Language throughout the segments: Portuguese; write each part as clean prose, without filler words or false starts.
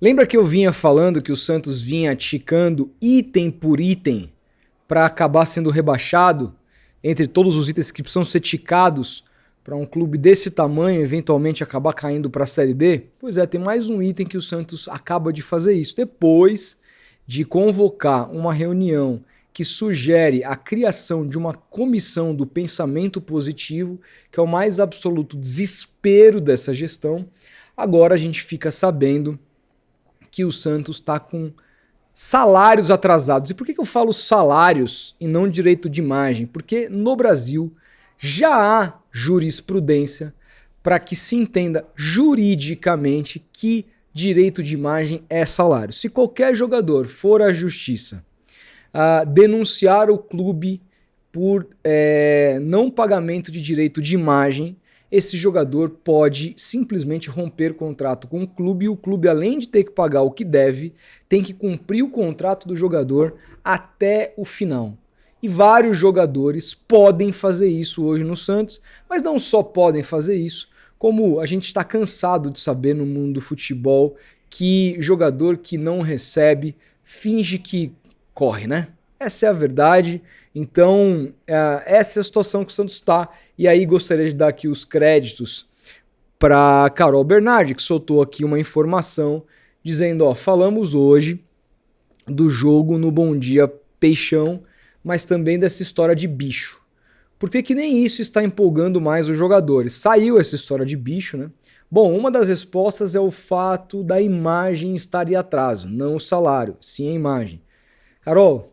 Lembra que eu vinha falando que o Santos vinha ticando item por item para acabar sendo rebaixado entre todos os itens que precisam ser ticados para um clube desse tamanho eventualmente acabar caindo para a Série B? Pois é, tem mais um item que o Santos acaba de fazer isso. Depois de convocar uma reunião que sugere a criação de uma comissão do pensamento positivo, que é o mais absoluto desespero dessa gestão, agora a gente fica sabendo que o Santos está com salários atrasados. E por que eu falo salários e não direito de imagem? Porque no Brasil já há jurisprudência para que se entenda juridicamente que direito de imagem é salário. Se qualquer jogador for à justiça denunciar o clube por não pagamento de direito de imagem, esse jogador pode simplesmente romper contrato com o clube e o clube, além de ter que pagar o que deve, tem que cumprir o contrato do jogador até o final. E vários jogadores podem fazer isso hoje no Santos, mas não só podem fazer isso, como a gente está cansado de saber no mundo do futebol que jogador que não recebe finge que corre, né? Essa é a verdade. Então, essa é a situação que o Santos está. E aí gostaria de dar aqui os créditos para Carol Bernardi, que soltou aqui uma informação dizendo, falamos hoje do jogo no Bom Dia Peixão, mas também dessa história de bicho. Por que nem isso está empolgando mais os jogadores? Saiu essa história de bicho, né? Bom, uma das respostas é o fato da imagem estar em atraso, não o salário, sim a imagem. Carol,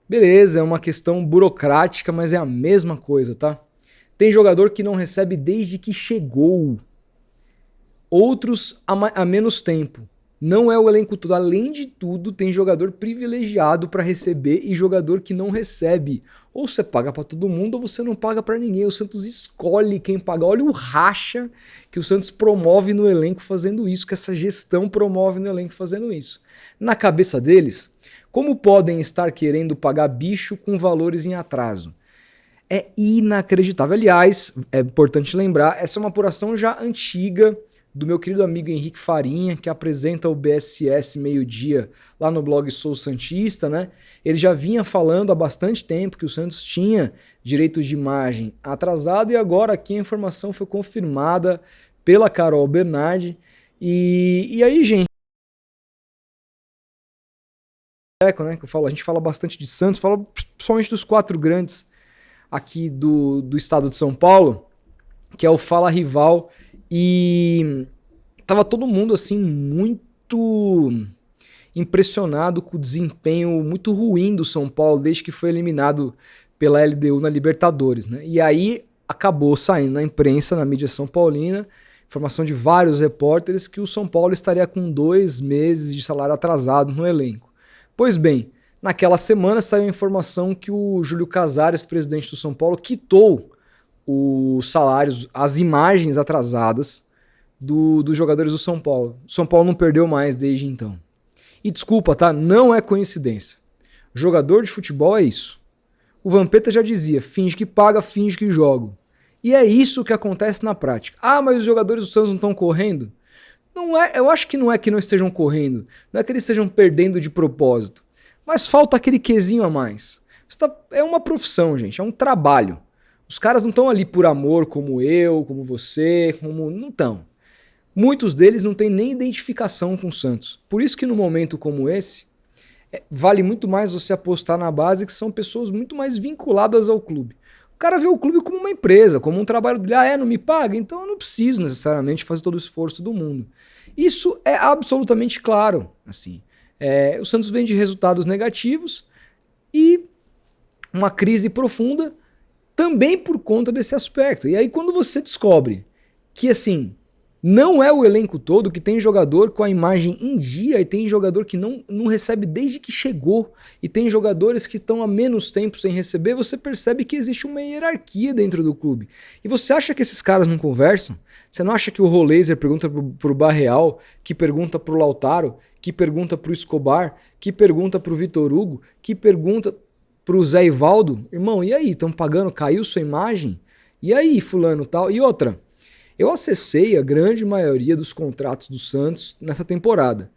beleza, é uma questão burocrática, mas é a mesma coisa, tá? Tem jogador que não recebe desde que chegou. Outros há menos tempo. Não é o elenco todo. Além de tudo, tem jogador privilegiado para receber e jogador que não recebe. Ou você paga para todo mundo ou você não paga para ninguém. O Santos escolhe quem paga. Olha o racha que o Santos promove no elenco fazendo isso, que essa gestão promove no elenco fazendo isso. Na cabeça deles, como podem estar querendo pagar bicho com valores em atraso? É inacreditável. Aliás, é importante lembrar, essa é uma apuração já antiga do meu querido amigo Henrique Farinha, que apresenta o BSS Meio-Dia lá no blog Sou Santista, né? Ele já vinha falando há bastante tempo que o Santos tinha direitos de imagem atrasado e agora aqui a informação foi confirmada pela Carol Bernardi. E aí, gente, né, que eu falo, a gente fala bastante de Santos, fala principalmente dos 4 grandes aqui do estado de São Paulo, que é o Fala Rival, e tava todo mundo assim muito impressionado com o desempenho muito ruim do São Paulo desde que foi eliminado pela LDU na Libertadores, né? E aí acabou saindo na imprensa, na mídia são paulina, informação de vários repórteres que o São Paulo estaria com 2 meses de salário atrasado no elenco. Pois bem, naquela semana saiu a informação que o Júlio Casares, presidente do São Paulo, quitou os salários, as imagens atrasadas dos jogadores do São Paulo. O São Paulo não perdeu mais desde então. E desculpa, tá? Não é coincidência. Jogador de futebol é isso. O Vampeta já dizia, finge que paga, finge que joga. E é isso que acontece na prática. Mas os jogadores do Santos não estão correndo? Não é, eu acho que não é que não estejam correndo, não é que eles estejam perdendo de propósito, mas falta aquele quesinho a mais. É uma profissão, gente, é um trabalho. Os caras não estão ali por amor como eu, como você, não estão. Muitos deles não têm nem identificação com o Santos. Por isso que num momento como esse, vale muito mais você apostar na base, que são pessoas muito mais vinculadas ao clube. O cara vê o clube como uma empresa, como um trabalho dele. Não me paga? Então eu não preciso necessariamente fazer todo o esforço do mundo. Isso é absolutamente claro. Assim, o Santos vem de resultados negativos e uma crise profunda também por conta desse aspecto. E aí quando você descobre que assim, não é o elenco todo, que tem jogador com a imagem em dia e tem jogador que não recebe desde que chegou e tem jogadores que estão há menos tempo sem receber, você percebe que existe uma hierarquia dentro do clube. E você acha que esses caras não conversam? Você não acha que o Roleiser pergunta pro Barreal, que pergunta pro Lautaro, que pergunta pro Escobar, que pergunta pro Vitor Hugo, que pergunta pro Zé Ivaldo? Irmão, e aí? Estão pagando? Caiu sua imagem? E aí, fulano tal? E outra... Eu acessei a grande maioria dos contratos do Santos nessa temporada.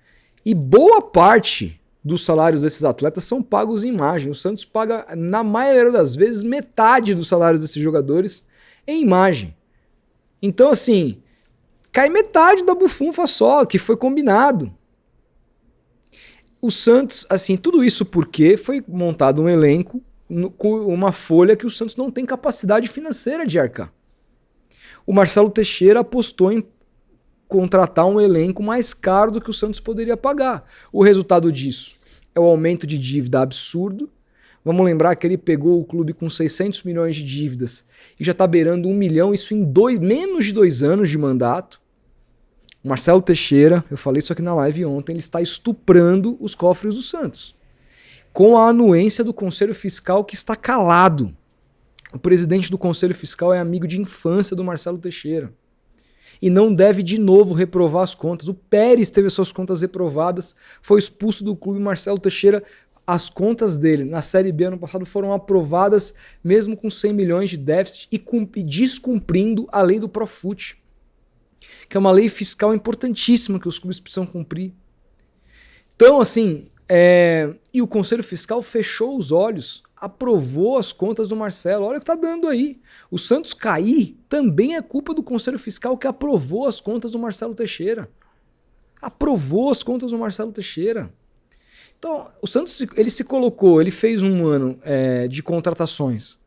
E boa parte dos salários desses atletas são pagos em imagem. O Santos paga, na maioria das vezes, metade dos salários desses jogadores em imagem. Então, assim, cai metade da bufunfa só, que foi combinado. O Santos, assim, tudo isso porque foi montado um elenco com uma folha que o Santos não tem capacidade financeira de arcar. O Marcelo Teixeira apostou em contratar um elenco mais caro do que o Santos poderia pagar. O resultado disso é o aumento de dívida absurdo. Vamos lembrar que ele pegou o clube com 600 milhões de dívidas e já está beirando 1 milhão, isso em menos de 2 anos de mandato. O Marcelo Teixeira, eu falei isso aqui na live ontem, ele está estuprando os cofres do Santos, com a anuência do Conselho Fiscal que está calado. O presidente do Conselho Fiscal é amigo de infância do Marcelo Teixeira. E não deve de novo reprovar as contas. O Pérez teve suas contas reprovadas, foi expulso do clube. Marcelo Teixeira, as contas dele na Série B ano passado foram aprovadas mesmo com 100 milhões de déficit e descumprindo a lei do Profut, que é uma lei fiscal importantíssima que os clubes precisam cumprir. Então, assim, e o Conselho Fiscal fechou os olhos, aprovou as contas do Marcelo. Olha o que tá dando aí. O Santos cair também é culpa do Conselho Fiscal que aprovou as contas do Marcelo Teixeira. Aprovou as contas do Marcelo Teixeira. Então, o Santos ele se colocou, ele fez um ano de contratações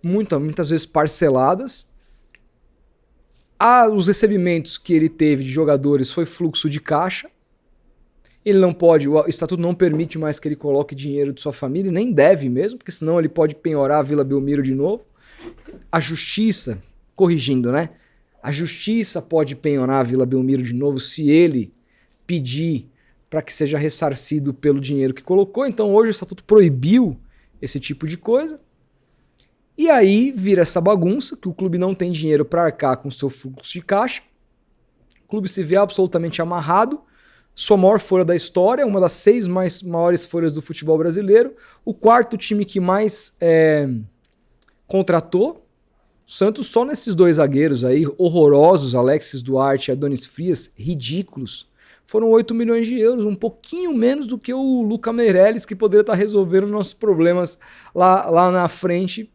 muitas vezes parceladas. Os recebimentos que ele teve de jogadores foi fluxo de caixa. Ele não pode, o estatuto não permite mais que ele coloque dinheiro de sua família, nem deve mesmo, porque senão ele pode penhorar a Vila Belmiro de novo. A justiça, corrigindo, né? A justiça pode penhorar a Vila Belmiro de novo se ele pedir para que seja ressarcido pelo dinheiro que colocou. Então hoje o estatuto proibiu esse tipo de coisa. E aí vira essa bagunça, que o clube não tem dinheiro para arcar com o seu fluxo de caixa. O clube se vê absolutamente amarrado. Sua maior folha da história, uma das 6 maiores folhas do futebol brasileiro. O quarto time que mais contratou. O Santos só nesses 2 zagueiros aí, horrorosos, Alexis Duarte e Adonis Frias, ridículos. Foram 8 milhões de euros, um pouquinho menos do que o Luca Meireles, que poderia estar resolvendo nossos problemas lá na frente.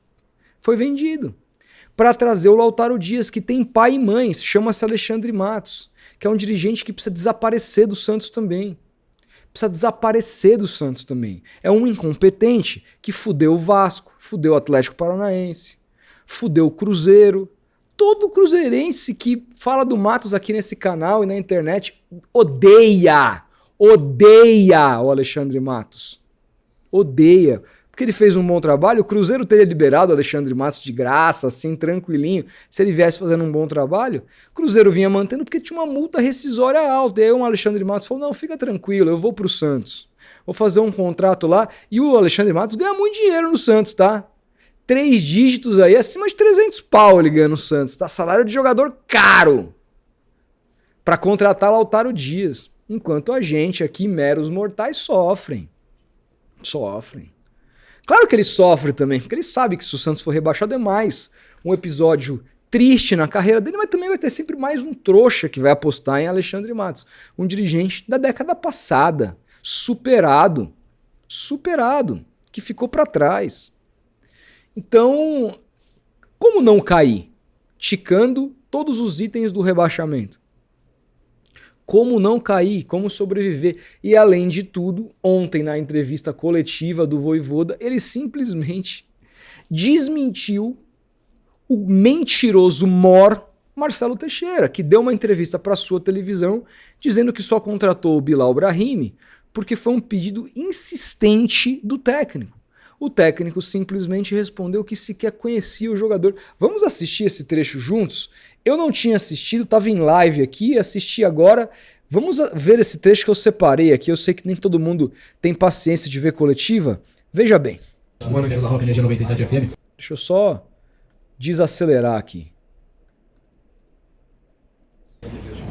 Foi vendido. Para trazer o Lautaro Dias, que tem pai e mãe, chama-se Alexandre Matos, que é um dirigente que precisa desaparecer do Santos também. Precisa desaparecer do Santos também. É um incompetente que fudeu o Vasco, fudeu o Atlético Paranaense, fudeu o Cruzeiro. Todo cruzeirense que fala do Matos aqui nesse canal e na internet odeia o Alexandre Matos. Odeia. Porque ele fez um bom trabalho, o Cruzeiro teria liberado o Alexandre Matos de graça, assim, tranquilinho, se ele viesse fazendo um bom trabalho. O Cruzeiro vinha mantendo porque tinha uma multa rescisória alta. E aí o Alexandre Matos falou, não, fica tranquilo, eu vou pro Santos. Vou fazer um contrato lá. E o Alexandre Matos ganha muito dinheiro no Santos, tá? 3 dígitos aí, acima de 300 pau ele ganha no Santos, tá? Salário de jogador caro para contratar Lautaro Dias. Enquanto a gente aqui, meros mortais, sofrem. Claro que ele sofre também, porque ele sabe que se o Santos for rebaixado é mais um episódio triste na carreira dele, mas também vai ter sempre mais um trouxa que vai apostar em Alexandre Matos. Um dirigente da década passada, superado, que ficou para trás. Então, como não cair? Ticando todos os itens do rebaixamento. Como não cair? Como sobreviver? E além de tudo, ontem na entrevista coletiva do Vojvoda, ele simplesmente desmentiu o mentiroso Marcelo Teixeira, que deu uma entrevista para sua televisão dizendo que só contratou o Bilal Brahimi porque foi um pedido insistente do técnico. O técnico simplesmente respondeu que sequer conhecia o jogador. Vamos assistir esse trecho juntos? Eu não tinha assistido, estava em live aqui, assisti agora. Vamos ver esse trecho que eu separei aqui. Eu sei que nem todo mundo tem paciência de ver coletiva. Veja bem. Deixa eu só desacelerar aqui.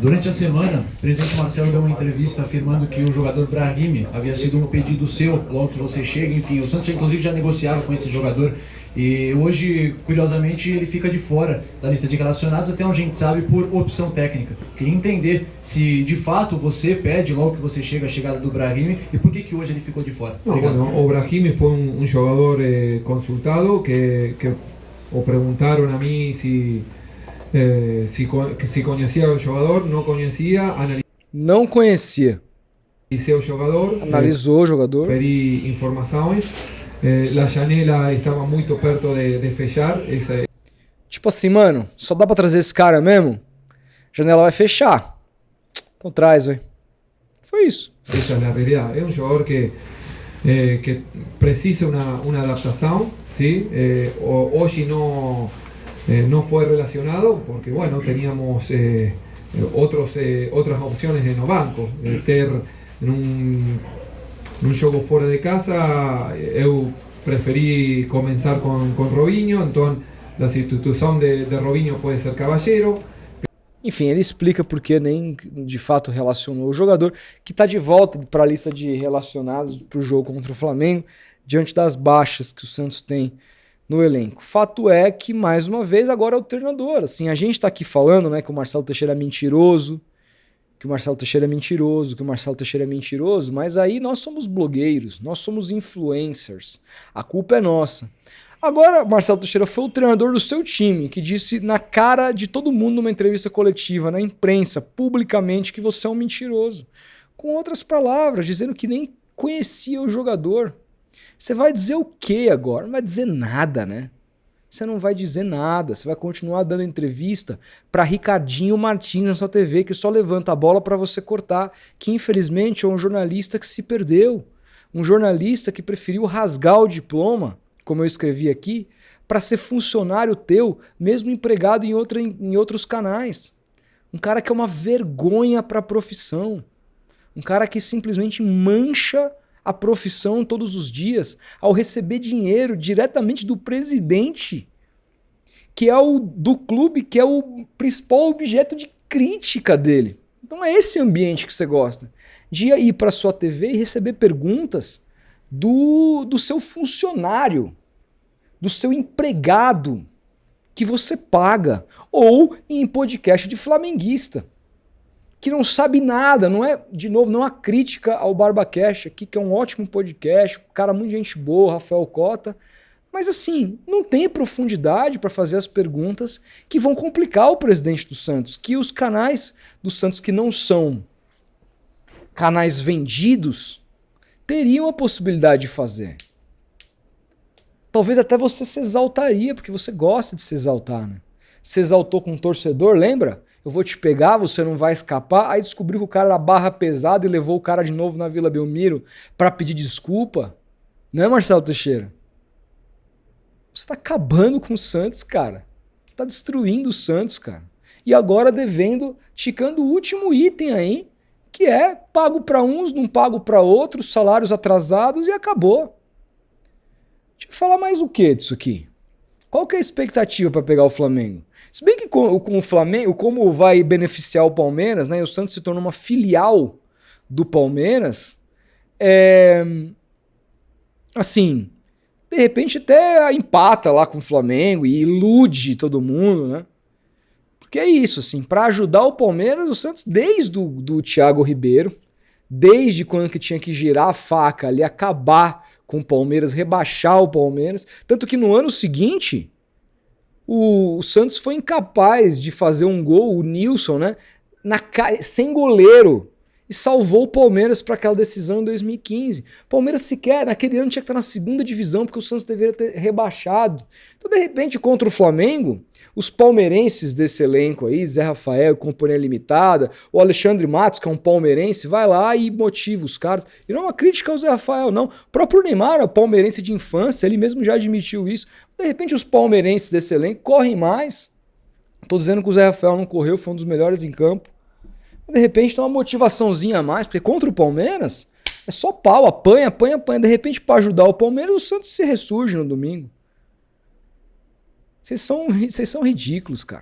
Durante a semana, o presidente Marcelo deu uma entrevista afirmando que o jogador Brahimi havia sido um pedido seu logo que você chega. Enfim, o Santos inclusive já negociava com esse jogador E hoje, curiosamente, ele fica de fora da lista de relacionados, até onde a gente sabe, por opção técnica. Queria entender se de fato você pede logo que você chega a chegada do Brahimi e por que hoje ele ficou de fora. No, bueno, o Brahimi fue un jugador consultado que o preguntaron a mí si conocía al jugador, no conocía, Não conhecia. analicé o jogador, Analisou o jogador. pedí informações, la janela estava muito perto de fechar, Tipo assim, mano, só dá pra trazer esse cara mesmo? A janela vai fechar. Então traz, velho. Foi isso. esa es la realidad. Es un jugador que precisa una adaptación, ¿sí? Hoy no fue relacionado porque, bueno, teníamos otras opciones en el banco. Ter num jogo fora de casa, eu preferi começar com Robinho, então a substituição de Robinho pode ser Caballero. Enfim, ele explica porque nem de fato relacionou o jogador, que tá de volta para a lista de relacionados pro jogo contra o Flamengo, diante das baixas que o Santos tem no elenco. Fato é que, mais uma vez, agora é o treinador. Assim, a gente tá aqui falando, né, que o Marcelo Teixeira é mentiroso, que o Marcelo Teixeira é mentiroso, mas aí nós somos blogueiros, nós somos influencers, a culpa é nossa. Agora, Marcelo Teixeira foi o treinador do seu time, que disse na cara de todo mundo numa entrevista coletiva, na imprensa, publicamente, que você é um mentiroso. Com outras palavras, dizendo que nem conhecia o jogador. Você vai dizer o quê agora? Não vai dizer nada, né? Você não vai dizer nada, você vai continuar dando entrevista para Ricardinho Martins na sua TV, que só levanta a bola para você cortar, que infelizmente é um jornalista que se perdeu, um jornalista que preferiu rasgar o diploma, como eu escrevi aqui, para ser funcionário teu, mesmo empregado em outros canais. Um cara que é uma vergonha para a profissão, um cara que simplesmente mancha a profissão todos os dias ao receber dinheiro diretamente do presidente, que é o do clube, que é o principal objeto de crítica dele. Então é esse ambiente que você gosta, de ir para sua TV e receber perguntas do seu funcionário, do seu empregado que você paga, ou em podcast de flamenguista, que não sabe nada, não é, de novo, não há crítica ao BarbaCast aqui, que é um ótimo podcast, cara, muita gente boa, Rafael Cota, mas assim, não tem profundidade para fazer as perguntas que vão complicar o presidente do Santos, que os canais do Santos que não são canais vendidos teriam a possibilidade de fazer. Talvez até você se exaltaria, porque você gosta de se exaltar, né? Se exaltou com um torcedor, lembra? Eu vou te pegar, você não vai escapar. Aí descobriu que o cara era barra pesada e levou o cara de novo na Vila Belmiro pra pedir desculpa. Não é, Marcelo Teixeira? Você tá acabando com o Santos, cara. Você tá destruindo o Santos, cara. E agora devendo, ticando o último item aí, que é pago pra uns, não pago pra outros, salários atrasados e acabou. Deixa eu falar mais o que disso aqui? Qual que é a expectativa para pegar o Flamengo? Se bem que com o Flamengo, como vai beneficiar o Palmeiras, né? O Santos se tornou uma filial do Palmeiras. Assim, de repente até empata lá com o Flamengo e ilude todo mundo, né? Porque é isso, assim, para ajudar o Palmeiras, o Santos, desde do Thiago Ribeiro, desde quando que tinha que girar a faca ali, acabar com o Palmeiras, rebaixar o Palmeiras. Tanto que no ano seguinte, o Santos foi incapaz de fazer um gol, o Nilson, né? Sem goleiro. E salvou o Palmeiras para aquela decisão em 2015. O Palmeiras sequer, naquele ano, tinha que estar na segunda divisão, porque o Santos deveria ter rebaixado. Então, de repente, contra o Flamengo, os palmeirenses desse elenco aí, Zé Rafael, Companhia Limitada, o Alexandre Matos, que é um palmeirense, vai lá e motiva os caras. E não é uma crítica ao Zé Rafael, não. O próprio Neymar é palmeirense de infância, ele mesmo já admitiu isso. De repente, os palmeirenses desse elenco correm mais. Estou dizendo que o Zé Rafael não correu, foi um dos melhores em campo. De repente tem uma motivaçãozinha a mais, porque contra o Palmeiras é só pau, apanha, apanha, apanha. De repente, para ajudar o Palmeiras, o Santos se ressurge no domingo. Vocês são ridículos, cara.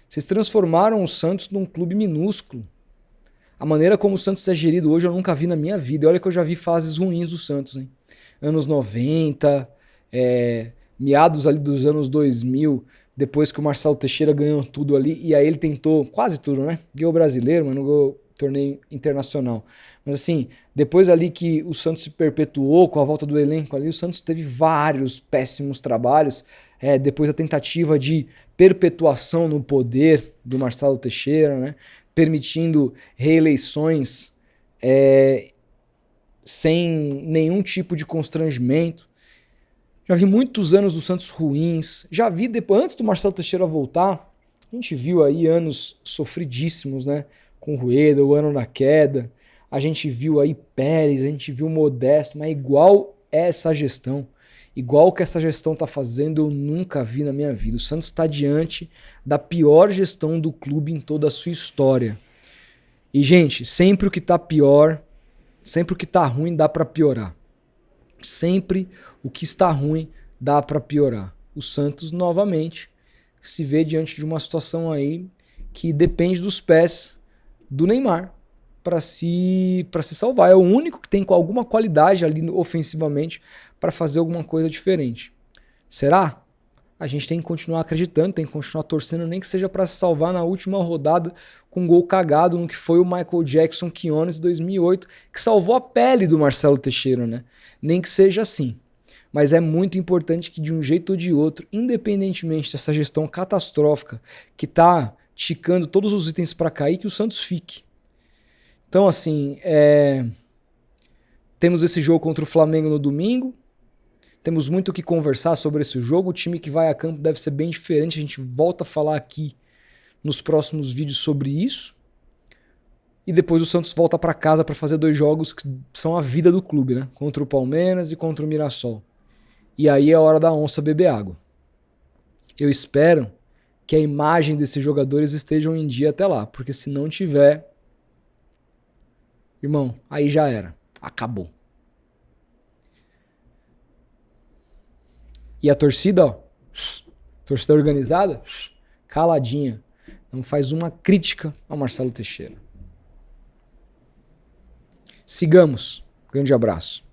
Vocês transformaram o Santos num clube minúsculo. A maneira como o Santos é gerido hoje eu nunca vi na minha vida. E olha que eu já vi fases ruins do Santos, hein? Anos 90, meados ali dos anos 2000, depois que o Marcelo Teixeira ganhou tudo ali, e aí ele tentou quase tudo, né? Ganhou o Brasileiro, mas não ganhou torneio internacional. Mas assim, depois ali que o Santos se perpetuou com a volta do elenco ali, o Santos teve vários péssimos trabalhos, depois a tentativa de perpetuação no poder do Marcelo Teixeira, né? Permitindo reeleições sem nenhum tipo de constrangimento. Já vi muitos anos do Santos ruins. Já vi, depois, antes do Marcelo Teixeira voltar, a gente viu aí anos sofridíssimos, né? Com o Rueda, o ano da queda. A gente viu aí Pérez, a gente viu Modesto, mas igual essa gestão, igual que essa gestão tá fazendo, eu nunca vi na minha vida. O Santos está diante da pior gestão do clube em toda a sua história. E, gente, sempre o que tá pior, sempre o que tá ruim dá para piorar. Sempre o que está ruim dá para piorar. O Santos, novamente, se vê diante de uma situação aí que depende dos pés do Neymar para se salvar. É o único que tem com alguma qualidade ali ofensivamente para fazer alguma coisa diferente. Será? A gente tem que continuar acreditando, tem que continuar torcendo, nem que seja para se salvar na última rodada com um gol cagado no que foi o Michael Jackson Quinones 2008, que salvou a pele do Marcelo Teixeira, né? Nem que seja assim. Mas é muito importante que de um jeito ou de outro, independentemente dessa gestão catastrófica que tá ticando todos os itens para cair, que o Santos fique. Então, assim, temos esse jogo contra o Flamengo no domingo. Temos muito o que conversar sobre esse jogo. O time que vai a campo deve ser bem diferente. A gente volta a falar aqui nos próximos vídeos sobre isso. E depois o Santos volta para casa para fazer 2 jogos que são a vida do clube, né? Contra o Palmeiras e contra o Mirassol. E aí é hora da onça beber água. Eu espero que a imagem desses jogadores estejam em dia até lá. Porque se não tiver, irmão, aí já era. Acabou. E a torcida, ó, torcida organizada, caladinha. Não faz uma crítica ao Marcelo Teixeira. Sigamos. Grande abraço.